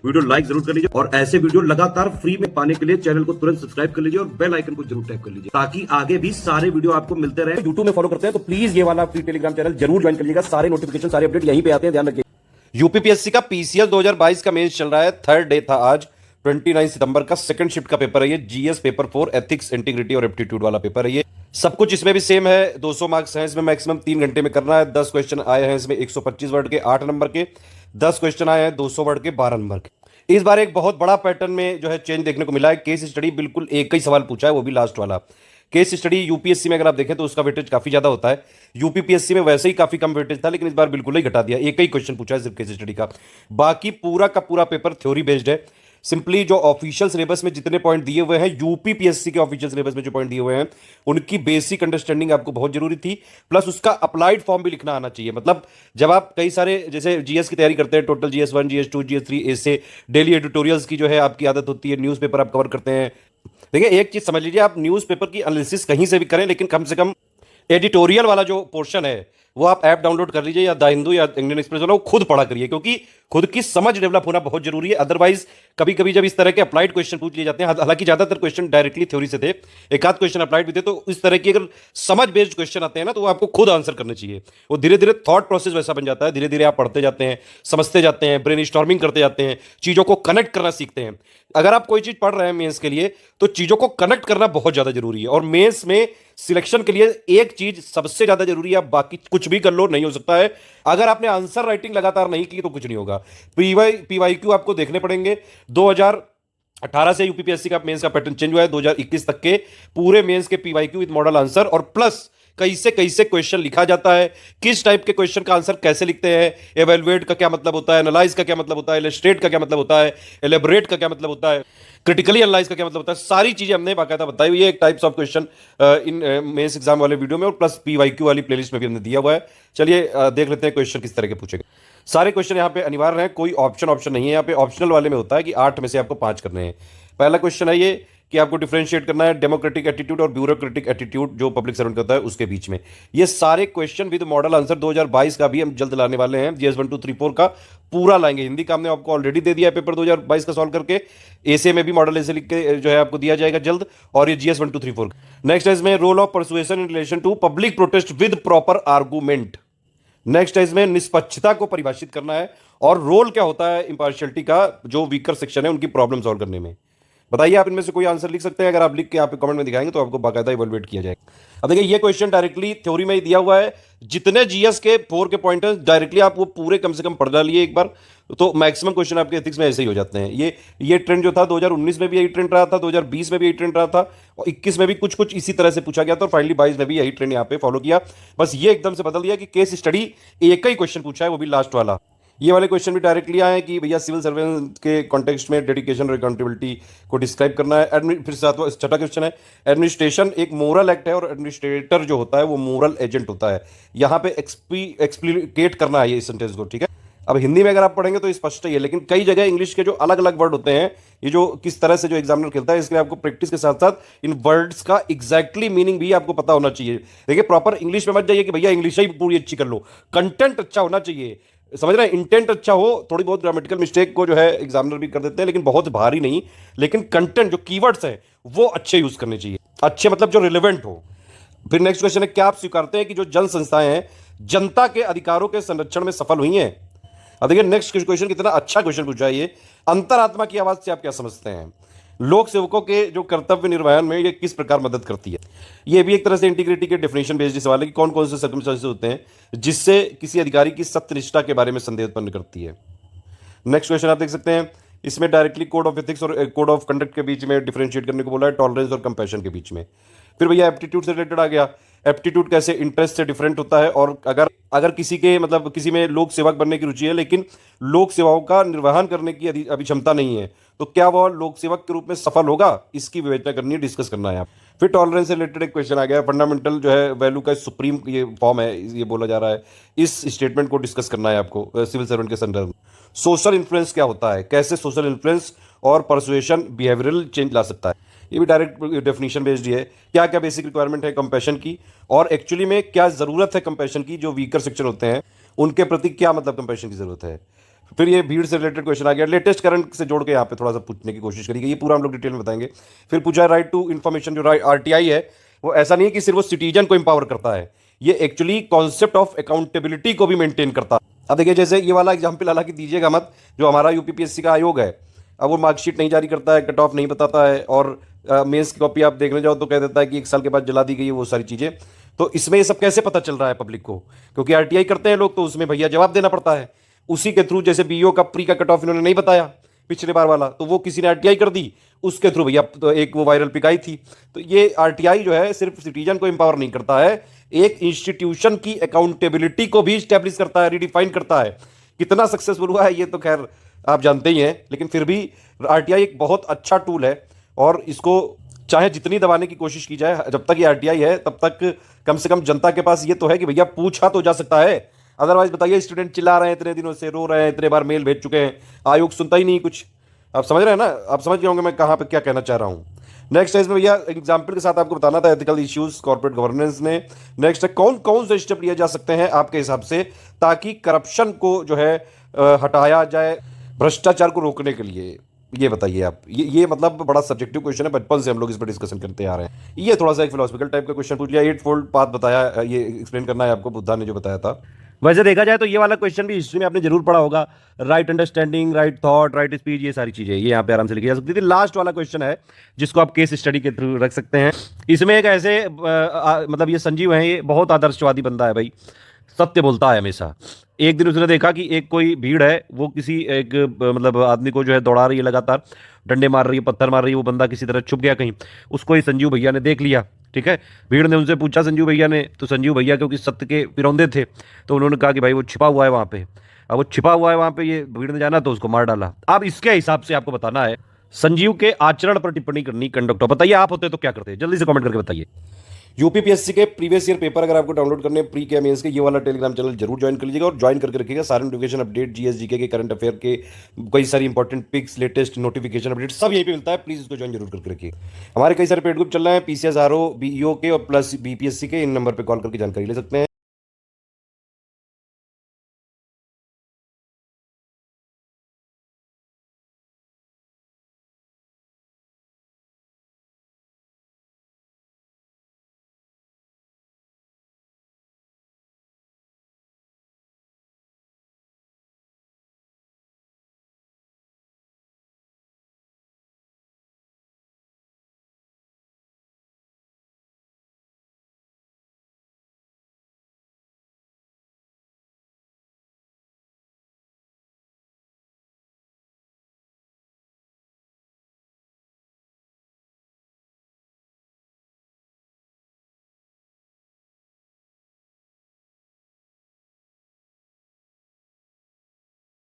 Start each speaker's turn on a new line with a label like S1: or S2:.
S1: Video like जरूर कर लीजिए और ऐसे वीडियो लगातार फ्री में पाने के लिए चैनल को तुरंत सब्सक्राइब कर लीजिए और बेल आइकन को जरूर टैप कर लीजिए ताकि आगे भी सारे वीडियो आपको मिलते रहे। यूट्यूब में फॉलो करते हैं तो प्लीज ये वाला फ्री टेलीग्राम चैनल जरूर ज्वाइन कर लीजिएगा। सारे नोटिफिकेशन सारे अपडेट यहीं पे आते हैं, ध्यान रखिए।
S2: यूपीपीएससी का पीसीएल 2022 का मेंस चल रहा है। थर्ड डे था आज 29 सितंबर का। सेकंड शिफ्ट का पेपर है ये। जीएस पेपर 4 एथिक्स, इंटीग्रिटी और एप्टीट्यूड वाला पेपर है ये। सब कुछ इसमें भी सेम है। 200 मार्क्स हैं इसमें। मैक्सिमम 3 घंटे में करना है। 10 क्वेश्चन आए हैं इसमें 125 वर्ड के 8 नंबर के। 10 क्वेश्चन आए हैं 200 वर्ड के 12 नंबर के। इस बार एक बहुत बड़ा पैटर्न में जो है चेंज देखने को मिला है। केस स्टडी बिल्कुल एक ही सवाल पूछा है, वो भी लास्ट वाला। केस स्टडी यूपीएससी में अगर आप देखें तो उसका वेटेज काफी ज्यादा होता है। यूपीपीएससी में वैसे ही काफी कम वेटेज था, लेकिन इस बार बिल्कुल ही घटा दिया। एक ही क्वेश्चन पूछा है सिर्फ केस स्टडी का। बाकी पूरा का पूरा पेपर थ्योरी बेस्ड है। सिंपली जो ऑफिशियल सिलेबस में जितने पॉइंट दिए हुए हैं, यूपीपीएससी के ऑफिशियल सिलेबस में जो पॉइंट दिए हुए हैं, उनकी बेसिक अंडरस्टैंडिंग आपको बहुत जरूरी थी। प्लस उसका अप्लाइड फॉर्म भी लिखना आना चाहिए। मतलब जब आप कई सारे जैसे जीएस की तैयारी करते हैं, टोटल जीएस 1, जीएस 2, जीएस 3, ऐसे डेली एडिटोरियल्स की जो है आपकी आदत होती है, न्यूज़पेपर आप कवर करते हैं। देखिए एक चीज समझ लीजिए, आप न्यूज़पेपर की एनालिसिस कहीं से भी करें, लेकिन कम से कम एडिटोरियल वाला जो पोर्शन है वो आप ऐप डाउनलोड कर लीजिए, या द हिंदू या इंडियन एक्सप्रेस वाला, वो खुद पढ़ा करिए, क्योंकि खुद की समझ डेवलप होना बहुत जरूरी है। अदरवाइज कभी कभी जब इस तरह के अप्लाइड क्वेश्चन पूछ लिए जाते हैं, हालांकि ज्यादातर क्वेश्चन डायरेक्टली थ्योरी से थे, एक आध क्वेश्चन अप्लाइड भी थे, तो इस तरह की अगर समझ बेस्ड क्वेश्चन आते हैं ना, तो वो आपको खुद आंसर करने चाहिए। वो धीरे धीरे थॉट प्रोसेस वैसा बन जाता है। धीरे धीरे आप पढ़ते जाते हैं, समझते जाते हैं, ब्रेन स्टॉर्मिंग करते जाते हैं, चीजों को कनेक्ट करना सीखते हैं। अगर आप कोई चीज पढ़ रहे हैं मेंस के लिए, तो चीजों को कनेक्ट करना बहुत ज्यादा जरूरी है। और मेंस में सिलेक्शन के लिए एक चीज सबसे ज्यादा जरूरी है, बाकी कुछ भी कर लो नहीं हो सकता है। अगर आपने आंसर राइटिंग लगातार नहीं की तो कुछ नहीं होगा। पीवाईक्यू आपको देखने पड़ेंगे। 2018 से यूपीपीएससी का मेंस का पैटर्न चेंज हुआ है। 2021 तक के पूरे मेंस के पीवाईक्यू विद मॉडल आंसर, और प्लस कैसे क्वेश्चन लिखा जाता है, किस टाइप के क्वेश्चन का आंसर कैसे लिखते हैं, एवेलुएट का क्या मतलब होता है, एनालाइज का क्या मतलब होता है, इलस्ट्रेट का क्या मतलब होता है, एलेबोरेट का क्या मतलब होता है, क्रिटिकली एनालाइज का क्या मतलब होता है, सारी चीजें हमने बाकायदा बताई हुई है एक types of question in mains exam वाले वीडियो में, और प्लस पीवाईक्यू वाली प्लेलिस्ट में भी हमने दिया हुआ है। चलिए देख लेते हैं क्वेश्चन किस तरह के पूछेंगे। सारे क्वेश्चन यहाँ पे अनिवार्य हैं, कोई ऑप्शन नहीं है। यहाँ पे ऑप्शनल वाले में होता है कि 8 में से आपको 5 करने हैं। पहला क्वेश्चन है ये कि आपको डिफरेंशिएट करना है डेमोक्रेटिक एटीट्यूड और ब्यूरोक्रेटिक एटीट्यूड जो पब्लिक सर्वेंट करता है उसके बीच में। ये सारे क्वेश्चन विद मॉडल आंसर 2022 का भी हम जल्द लाने वाले हैं। जीएस 1 2 3 4 का पूरा लाएंगे। हिंदी का हमने आपको ऑलरेडी दे दिया है पेपर 2022 का सॉल्व करके। एसे में भी मॉडल ऐसे लिख के जो है आपको दिया जाएगा जल्द। और ये जीएस 1 2 3 4। नेक्स्ट है इसमें role of persuasion in relation to public protest with proper argument. Next है इसमें निष्पक्षता को परिभाषित करना है, और रोल क्या होता है इंपार्शियलिटी का, जो वीकर सेक्शन है उनकी प्रॉब्लम सॉल्व करने में। बताइए आप इनमें से कोई आंसर लिख सकते हैं? अगर आप लिख के यहाँ पे कमेंट में दिखाएंगे तो आपको बाकायदा इवैल्यूएट किया जाएगा। अब देखिए ये क्वेश्चन डायरेक्टली थ्योरी में ही दिया हुआ है। जितने जीएस के 4 के पॉइंट हैं डायरेक्टली आप वो पूरे कम से कम पढ़ डालिए एक बार, तो मैक्सिमम क्वेश्चन आपके एथिक्स में ऐसे ही हो जाते हैं। ये ट्रेंड जो था 2019 में भी यही ट्रेंड रहा था, 2020 में भी यही ट्रेंड रहा था, और 21 में भी कुछ इसी तरह से पूछा गया था, और फाइनली 22 में भी यही ट्रेंड यहाँ पे फॉलो किया। बस ये एकदम से बदल दिया कि केस स्टडी एक ही क्वेश्चन पूछा है, वो भी लास्ट वाला। ये वाले क्वेश्चन भी डायरेक्टली आए कि भैया सिविल सर्वेंट के कॉन्टेक्स्ट में डेडिकेशन और अकाउंटेबिलिटी को डिस्क्राइब करना है। फिर छठा क्वेश्चन है एडमिनिस्ट्रेशन एक मोरल एक्ट है, और एडमिनिस्ट्रेटर जो होता है वो मोरल एजेंट होता है। यहाँ पे एक्सप्लिकेट करना है ये सेंटेंस को, ठीक है। अब हिंदी में अगर आप पढ़ेंगे तो स्पष्ट ही है, लेकिन कई जगह इंग्लिश के जो अलग अलग वर्ड होते हैं, ये जो किस तरह से जो एग्जामिनर खेलता है, इसके लिए आपको प्रैक्टिस के साथ साथ इन वर्ड्स का एग्जैक्टली मीनिंग भी आपको पता होना चाहिए। देखिए प्रॉपर इंग्लिश में मत जाइए कि भैया इंग्लिश ही पूरी अच्छी कर लो, कंटेंट अच्छा होना चाहिए, समझ रहे हैं। इंटेंट अच्छा हो, थोड़ी बहुत ग्रामेटिकल मिस्टेक को जो है एग्जामिनर भी कर देते हैं, लेकिन बहुत भारी नहीं, लेकिन कंटेंट जो कीवर्ड्स हैं वो अच्छे यूज करने चाहिए, अच्छे मतलब जो रिलेवेंट हो। फिर नेक्स्ट क्वेश्चन है क्या आप स्वीकारते हैं कि जो जन संस्थाएं हैं जनता के अधिकारों के संरक्षण में सफल हुई हैं? अब देखिए नेक्स्ट क्वेश्चन कितना अच्छा क्वेश्चन पूछा है ये। अंतरात्मा की आवाज से आप क्या समझते हैं? लोक सेवकों के जो कर्तव्य निर्वहन में ये किस प्रकार मदद करती है? ये भी एक तरह से इंटीग्रिटी के डेफिनेशन बेस्ड सवाल है कि कौन कौन से सर्कमस्टेंसेस होते हैं जिससे किसी अधिकारी की सत्यनिष्ठा के बारे में संदेह उत्पन्न करती है। नेक्स्ट क्वेश्चन आप देख सकते हैं, इसमें डायरेक्टली कोड ऑफ एथिक्स और कोड ऑफ कंडक्ट के बीच में डिफरेंशिएट करने को बोला है, टॉलरेंस और कंपैशन के बीच में। फिर भैया एप्टीट्यूड से रिलेटेड आ गया, एप्टीट्यूड कैसे इंटरेस्ट से डिफरेंट होता है, और अगर किसी के मतलब किसी में लोक सेवक बनने की रुचि है लेकिन लोक सेवाओं का निर्वहन करने की अभी क्षमता नहीं है, तो क्या वह लोक सेवक के रूप में सफल होगा? इसकी विवेचना करनी है, डिस्कस करना है। फिर टॉलरेंस से रिलेटेड एक क्वेश्चन आ गया, फंडामेंटल जो है वैल्यू का सुप्रीम ये फॉर्म है, ये बोला जा रहा है, इस स्टेटमेंट को डिस्कस करना है आपको सिविल सर्वेंट के संदर्भ में। सोशल इन्फ्लुएंस क्या होता है, कैसे सोशल इन्फ्लुएंस और परसुएशन बिहेवियरल चेंज ला सकता है, ये भी डायरेक्ट डेफिनेशन बेस्ड है। क्या क्या बेसिक रिक्वायरमेंट है कंपैशन की, और एक्चुअली में क्या जरूरत है कंपैशन की, जो वीकर सेक्शन होते हैं उनके प्रति क्या मतलब कंपैशन की जरूरत है। फिर ये भीड़ से रिलेटेड क्वेश्चन आ गया, लेटेस्ट करंट से जोड़ के यहाँ पे थोड़ा सा पूछने की कोशिश करी गई, ये पूरा हम लोग डिटेल में बताएंगे। फिर पूछा राइट टू इन्फॉर्मेशन, जो आरटीआई है वो ऐसा नहीं है कि सिर्फ वो सिटीजन को एम्पावर करता है, ये एक्चुअली कॉन्सेप्ट ऑफ अकाउंटेबिलिटी को भी मेंटेन करता है। अब देखिए जैसे ये वाला एग्जाम्पल हालांकि दीजिएगा मत, जो हमारा यूपीपीएससी का आयोग है, अब वो मार्कशीट नहीं जारी करता है, कट ऑफ नहीं बताता है, और मेंस की कॉपी आप देखने जाओ तो कह देता है कि 1 साल के बाद जला दी गई है वो सारी चीज़ें। तो इसमें ये सब कैसे पता चल रहा है पब्लिक को, क्योंकि आरटीआई करते हैं लोग तो उसमें भैया जवाब देना पड़ता है उसी के थ्रू। जैसे बीईओ का प्री का कट ऑफ इन्होंने नहीं बताया पिछले बार वाला, तो वो किसी ने आरटीआई कर दी, उसके थ्रू भैया तो एक वो वायरल पिक आई थी। तो ये आरटीआई जो है सिर्फ सिटीजन को एम्पावर नहीं करता है, एक इंस्टीट्यूशन की अकाउंटेबिलिटी को भी स्टैब्लिश करता है, रिडिफाइन करता है। कितना सक्सेसफुल हुआ है ये तो खैर आप जानते ही हैं, लेकिन फिर भी आरटीआई एक बहुत अच्छा टूल है, और इसको चाहे जितनी दबाने की कोशिश की जाए, जब तक ये आरटीआई है तब तक कम से कम जनता के पास ये तो है कि भैया पूछा तो जा सकता है। अदरवाइज बताइए, स्टूडेंट चिल्ला रहे हैं इतने दिनों से, रो रहे हैं, इतने बार मेल भेज चुके हैं, आयोग सुनता ही नहीं कुछ। आप समझ रहे हैं ना, आप समझ गए होंगे मैं कहाँ पे क्या कहना चाह रहा हूँ। नेक्स्ट है इसमें भैया एग्जाम्पल के साथ आपको बताना था, एथिकल इश्यूज कॉर्पोरेट गवर्नेंस में। नेक्स्ट है कौन कौन से स्टेप लिए जा सकते हैं आपके हिसाब से ताकि करप्शन को जो है हटाया जाए, भ्रष्टाचार को रोकने के लिए, ये बताइए आप। ये मतलब बड़ा सब्जेक्टिव क्वेश्चन है, बचपन से हम लोग इस पर डिस्कशन करते आ रहे हैं। ये थोड़ा सा एक फिलोसफिकल टाइप का क्वेश्चन पूछ लिया, 8 फोल्ड पाथ बताया, ये एक्सप्लेन करना है आपको, बुद्धा ने जो बताया था।
S1: वैसे देखा जाए तो ये वाला क्वेश्चन भी हिस्ट्री में आपने जरूर पढ़ा होगा, right understanding, right thought, right speech, ये सारी चीजें ये यहाँ पे आराम से लिखी जा सकती थी। लास्ट वाला क्वेश्चन है जिसको आप केस स्टडी के थ्रू रख सकते हैं। इसमें एक ऐसे मतलब ये संजीव है, ये बहुत आदर्शवादी बंदा है भाई, सत्य बोलता है हमेशा। एक दिन उसने देखा कि एक कोई भीड़ है, वो किसी एक मतलब आदमी को जो है दौड़ा रही है, लगातार डंडे मार रही है, पत्थर मार रही है, वो बंदा किसी तरह छुप गया कहीं, उसको ही संजीव भैया ने देख लिया। ठीक है, भीड़ ने उनसे पूछा संजीव भैया ने, तो संजीव भैया क्योंकि सत्य के पिरौंदे थे तो उन्होंने कहा कि भाई वो छिपा हुआ है वहाँ पे। अब वो छिपा हुआ है वहाँ पे, ये भीड़ ने जाना तो उसको मार डाला। अब इसके हिसाब से आपको बताना है संजीव के आचरण पर टिप्पणी करनी कंडक्टर। बताइए आप होते तो क्या करते, जल्दी से कमेंट करके बताइए।
S2: यूपीपीएससी के प्रीवियस ईयर पेपर अगर आपको डाउनलोड करने हैं प्री के मेंस के, ये वाला टेलीग्राम चैनल जरूर ज्वाइन कर लीजिएगा, और ज्वाइन करके रखिएगा सारे नोटिफिकेशन अपडेट, जीएस जीके के, करंट अफेयर के, कई सारी important picks, latest notification update सब यहीं पे मिलता है, प्लीज इसको ज्वाइन जरूर करके रखिए। हमारे कई सारे पेड ग्रुप चल रहे हैं, पीसीएस आरओ बीईओ के और प्लस बीपीएससी के, इन नंबर पर कॉल करके जानकारी ले सकते हैं।